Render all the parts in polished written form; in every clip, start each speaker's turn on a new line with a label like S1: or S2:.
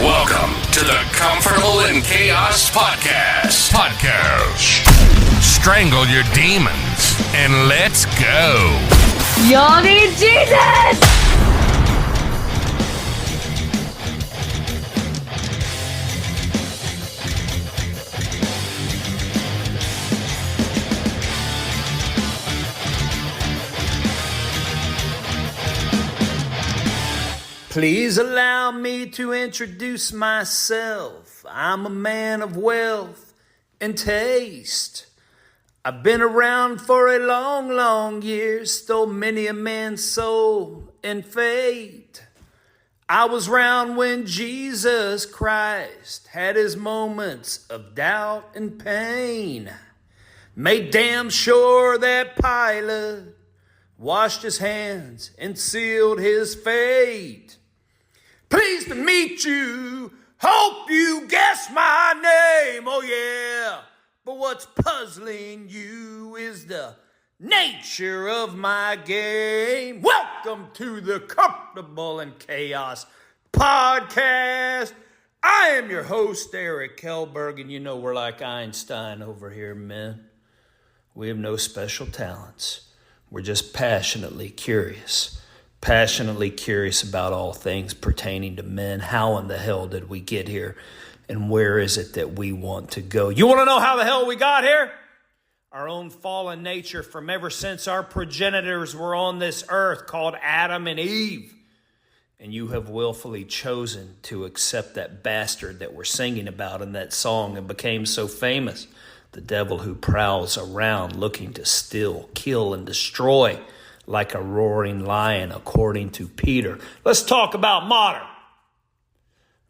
S1: Welcome to the Comfortable in Chaos Podcast. Strangle your demons and let's go.
S2: Y'all need Jesus!
S3: Please allow me to introduce myself. I'm a man of wealth and taste. I've been around for a long, long year, stole many a man's soul and fate. I was round when Jesus Christ had his moments of doubt and pain. Made damn sure that Pilate washed his hands and sealed his fate. Pleased to meet you. Hope you guess my name. Oh yeah. But what's puzzling you is the nature of my game. Welcome to the Comfortable in Chaos Podcast. I am your host, Eric Hellberg, and you know we're like Einstein over here, men. We have no special talents. We're just passionately curious about all things pertaining to men. How in the hell did we get here? And where is it that we want to go? You want to know how the hell we got here? Our own fallen nature from ever since our progenitors were on this earth called Adam and Eve. And you have willfully chosen to accept that bastard that we're singing about in that song and became so famous. The devil who prowls around looking to steal, kill, and destroy like a roaring lion, according to Peter. Let's talk about modern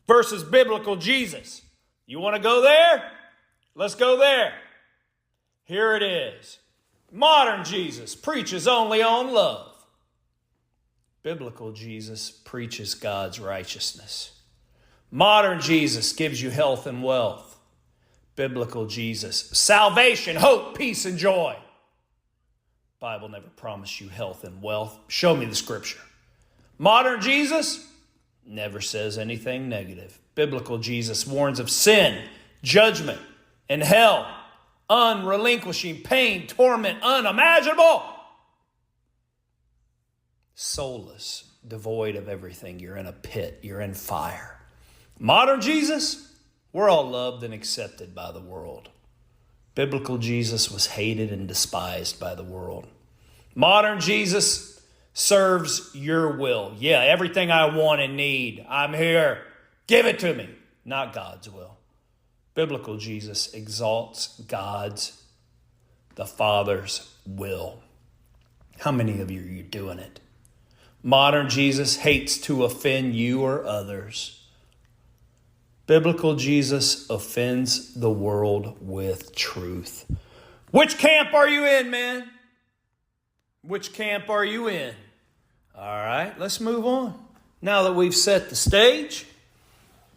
S3: versus biblical Jesus. You want to go there? Let's go there. Here it is. Modern Jesus preaches only on love. Biblical Jesus preaches God's righteousness. Modern Jesus gives you health and wealth. Biblical Jesus, salvation, hope, peace, and joy. Bible never promised you health and wealth. Show me the scripture. Modern Jesus never says anything negative. Biblical Jesus warns of sin, judgment, and hell. Unrelinquishing pain, torment, unimaginable. Soulless, devoid of everything. You're in a pit. You're in fire. Modern Jesus, we're all loved and accepted by the world. Biblical Jesus was hated and despised by the world. Modern Jesus serves your will. Yeah, everything I want and need, I'm here. Give it to me. Not God's will. Biblical Jesus exalts God's, the Father's will. How many of you are doing it? Modern Jesus hates to offend you or others. Biblical Jesus offends the world with truth. Which camp are you in, man? Which camp are you in? All right, let's move on. Now that we've set the stage,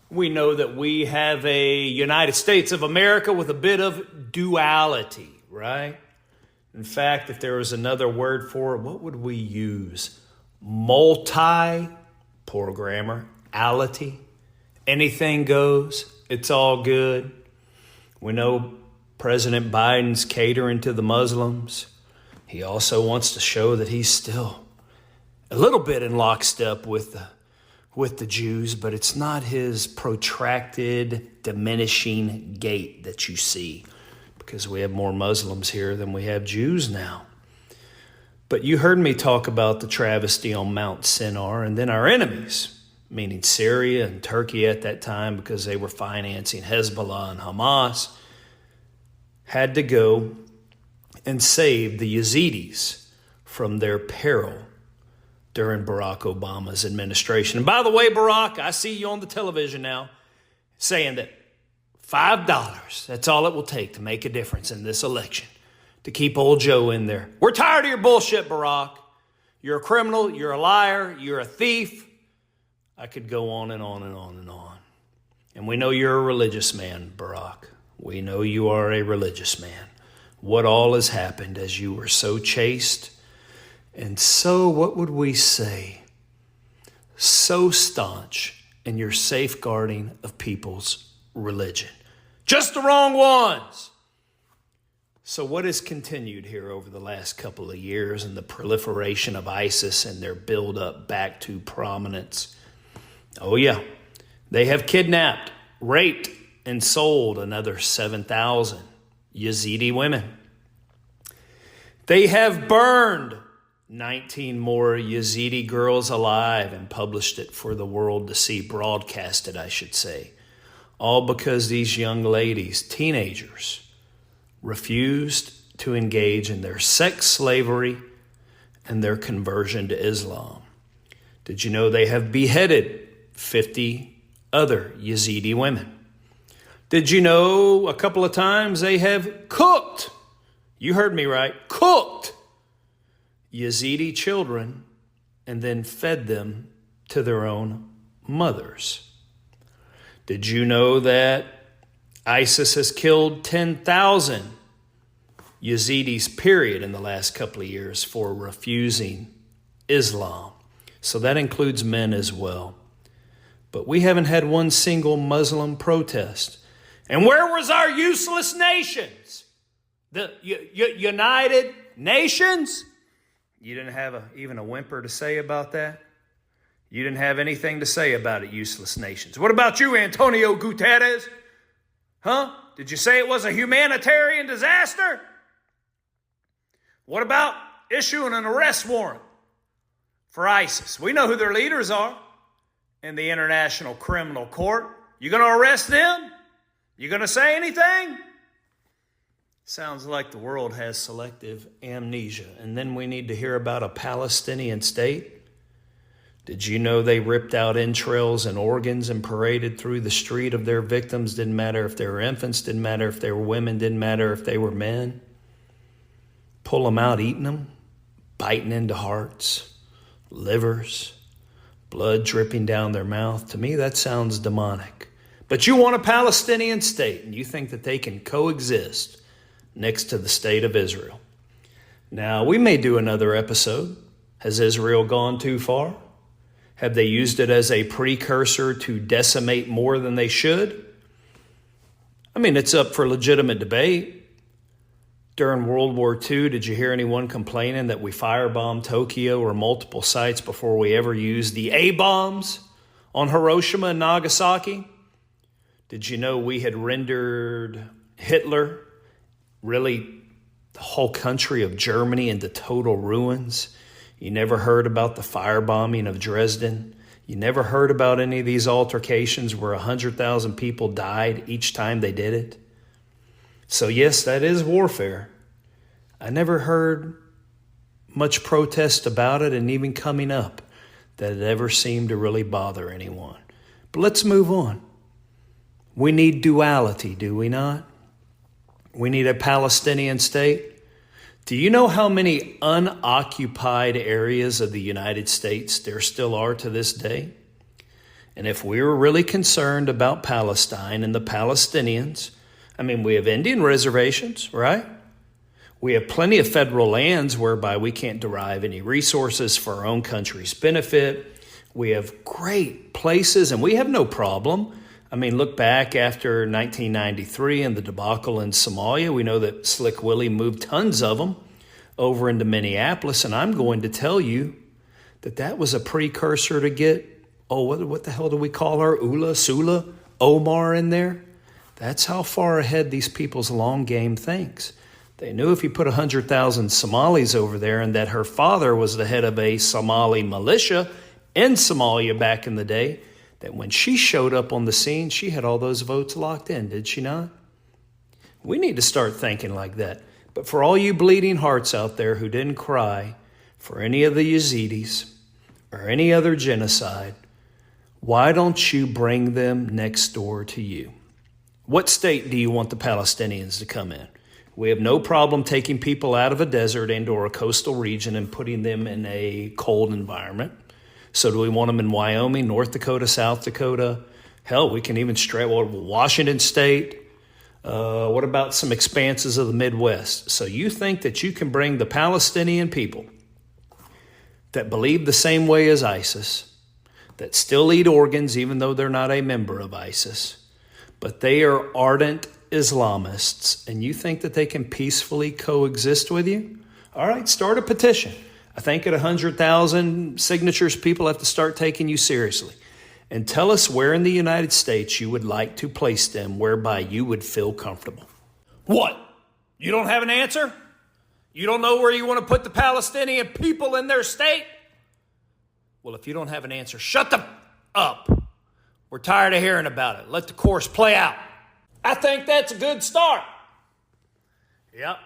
S3: we know that we have a United States of America with a bit of duality, right? In fact, if there was another word for it, what would we use? Poor grammar, ality. Anything goes. It's all good. We know President Biden's catering to the Muslims. He also wants to show that he's still a little bit in lockstep with the Jews, but it's not his protracted, diminishing gait that you see, because we have more Muslims here than we have Jews now. But you heard me talk about the travesty on Mount Sinai, and then our enemies, meaning Syria and Turkey at that time, because they were financing Hezbollah and Hamas, had to go and save the Yazidis from their peril during Barack Obama's administration. And by the way, Barack, I see you on the television now saying that $5, that's all it will take to make a difference in this election, to keep old Joe in there. We're tired of your bullshit, Barack. You're a criminal, you're a liar, you're a thief. I could go on and on and on and on. And we know you're a religious man, Barack. We know you are a religious man. What all has happened as you were so chaste and so, what would we say, so staunch and your safeguarding of people's religion. Just the wrong ones. So what has continued here over the last couple of years and the proliferation of ISIS and their build-up back to prominence? Oh yeah, they have kidnapped, raped, and sold another 7,000 Yazidi women. They have burned 19 more Yazidi girls alive and published it for the world to see, broadcast it, I should say. All because these young ladies, teenagers, refused to engage in their sex slavery and their conversion to Islam. Did you know they have beheaded 50 other Yazidi women? Did you know a couple of times they have cooked, you heard me right, cooked Yazidi children and then fed them to their own mothers? Did you know that ISIS has killed 10,000 Yazidis, period, in the last couple of years for refusing Islam? So that includes men as well. But we haven't had one single Muslim protest. And where was our useless nations? The United Nations? You didn't have even a whimper to say about that? You didn't have anything to say about it, useless nations. What about you, Antonio Guterres? Huh? Did you say it was a humanitarian disaster? What about issuing an arrest warrant for ISIS? We know who their leaders are in the International Criminal Court. You going to arrest them? You going to say anything? Sounds like the world has selective amnesia. And then we need to hear about a Palestinian state. Did you know they ripped out entrails and organs and paraded through the street of their victims? Didn't matter if they were infants, didn't matter if they were women, didn't matter if they were men. Pull them out, eating them, biting into hearts, livers, blood dripping down their mouth. To me, that sounds demonic. But you want a Palestinian state, and you think that they can coexist next to the state of Israel. Now, we may do another episode. Has Israel gone too far? Have they used it as a precursor to decimate more than they should? I mean, it's up for legitimate debate. During World War II, did you hear anyone complaining that we firebombed Tokyo or multiple sites before we ever used the A-bombs on Hiroshima and Nagasaki? Did you know we had rendered Hitler, really the whole country of Germany, into total ruins? You never heard about the firebombing of Dresden. You never heard about any of these altercations where 100,000 people died each time they did it. So yes, that is warfare. I never heard much protest about it, and even coming up, that it ever seemed to really bother anyone. But let's move on. We need duality, do we not? We need a Palestinian state. Do you know how many unoccupied areas of the United States there still are to this day? And if we were really concerned about Palestine and the Palestinians, I mean, we have Indian reservations, right? We have plenty of federal lands whereby we can't derive any resources for our own country's benefit. We have great places, and we have no problem. I mean, look back after 1993 and the debacle in Somalia. We know that Slick Willie moved tons of them over into Minneapolis, and I'm going to tell you that that was a precursor to get, what the hell do we call her? Sula, Omar in there? That's how far ahead these people's long game thinks. They knew if you put 100,000 Somalis over there, and that her father was the head of a Somali militia in Somalia back in the day, that when she showed up on the scene, she had all those votes locked in, did she not? We need to start thinking like that. But for all you bleeding hearts out there who didn't cry for any of the Yazidis or any other genocide, why don't you bring them next door to you? What state do you want the Palestinians to come in? We have no problem taking people out of a desert and or a coastal region and putting them in a cold environment. So do we want them in Wyoming, North Dakota, South Dakota? Hell, we can even Washington State. What about some expanses of the Midwest? So you think that you can bring the Palestinian people that believe the same way as ISIS, that still eat organs even though they're not a member of ISIS. But they are ardent Islamists, and you think that they can peacefully coexist with you? All right, start a petition. I think at 100,000 signatures, people have to start taking you seriously. And tell us where in the United States you would like to place them whereby you would feel comfortable. What? You don't have an answer? You don't know where you want to put the Palestinian people in their state? Well, if you don't have an answer, shut up. We're tired of hearing about it. Let the course play out. I think that's a good start. Yep,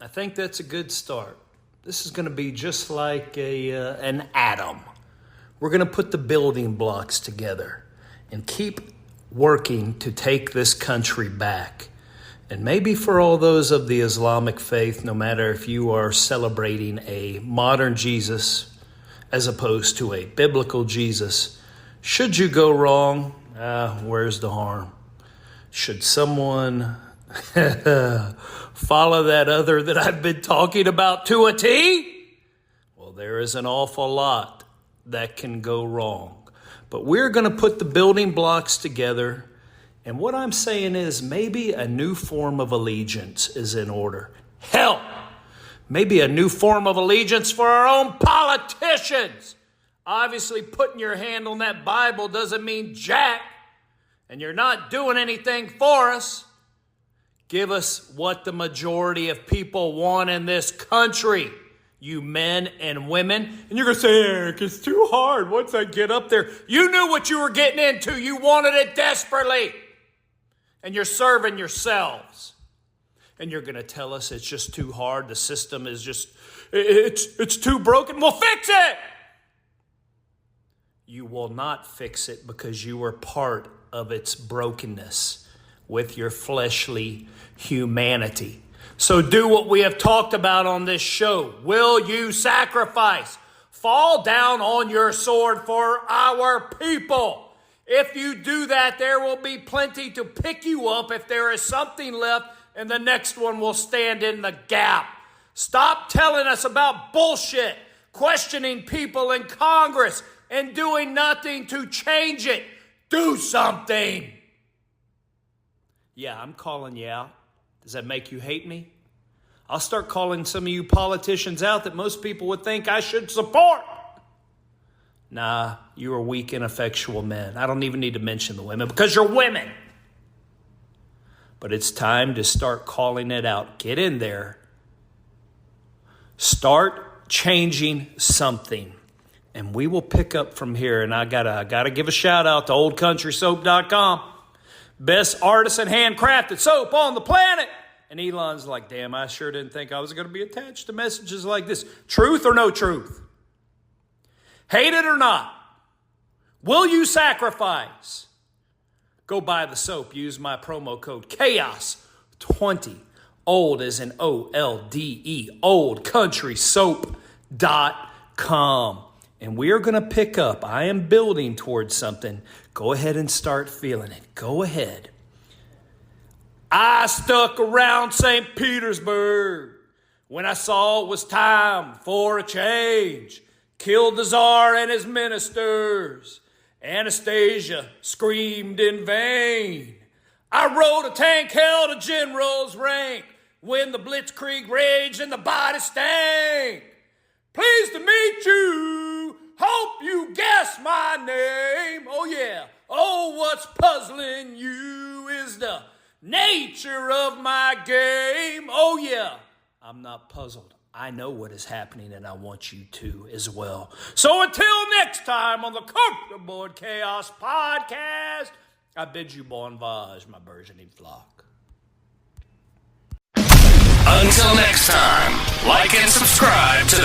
S3: I think that's a good start. This is going to be just like an atom. We're going to put the building blocks together and keep working to take this country back. And maybe for all those of the Islamic faith, no matter if you are celebrating a modern Jesus as opposed to a biblical Jesus, should you go wrong, where's the harm? Should someone follow that other that I've been talking about to a T? Well, there is an awful lot that can go wrong. But we're going to put the building blocks together. And what I'm saying is maybe a new form of allegiance is in order. Hell, maybe a new form of allegiance for our own politicians. Obviously, putting your hand on that Bible doesn't mean jack. And you're not doing anything for us. Give us what the majority of people want in this country, you men and women. And you're going to say, Eric, it's too hard once I get up there. You knew what you were getting into. You wanted it desperately. And you're serving yourselves. And you're going to tell us it's just too hard. The system is just, it's too broken. Well, fix it. You will not fix it because you were part of its brokenness with your fleshly humanity. So do what we have talked about on this show. Will you sacrifice? Fall down on your sword for our people. If you do that, there will be plenty to pick you up if there is something left, and the next one will stand in the gap. Stop telling us about bullshit, questioning people in Congress, and doing nothing to change it. Do something. Yeah, I'm calling you out. Does that make you hate me? I'll start calling some of you politicians out that most people would think I should support. Nah, you are weak, ineffectual men. I don't even need to mention the women because you're women. But it's time to start calling it out. Get in there. Start changing something. And we will pick up from here. And I gotta give a shout out to oldcountrysoap.com. Best artisan handcrafted soap on the planet. And Elon's like, damn, I sure didn't think I was going to be attached to messages like this. Truth or no truth? Hate it or not? Will you sacrifice? Go buy the soap. Use my promo code CHAOS20. Old as in OLDE. Oldcountrysoap.com. And we are going to pick up. I am building towards something. Go ahead and start feeling it. Go ahead. I stuck around St. Petersburg when I saw it was time for a change. Killed the Tsar and his ministers. Anastasia screamed in vain. I rode a tank held a general's rank when the blitzkrieg raged and the body stank. Pleased to meet you. Hope you guess my name. Oh yeah. Oh, what's puzzling you is the nature of my game. Oh yeah. I'm not puzzled. I know what is happening and I want you to as well. So until next time on the Comfortable in Chaos podcast, I bid you bon voyage, my burgeoning flock.
S1: Until next time, like and subscribe to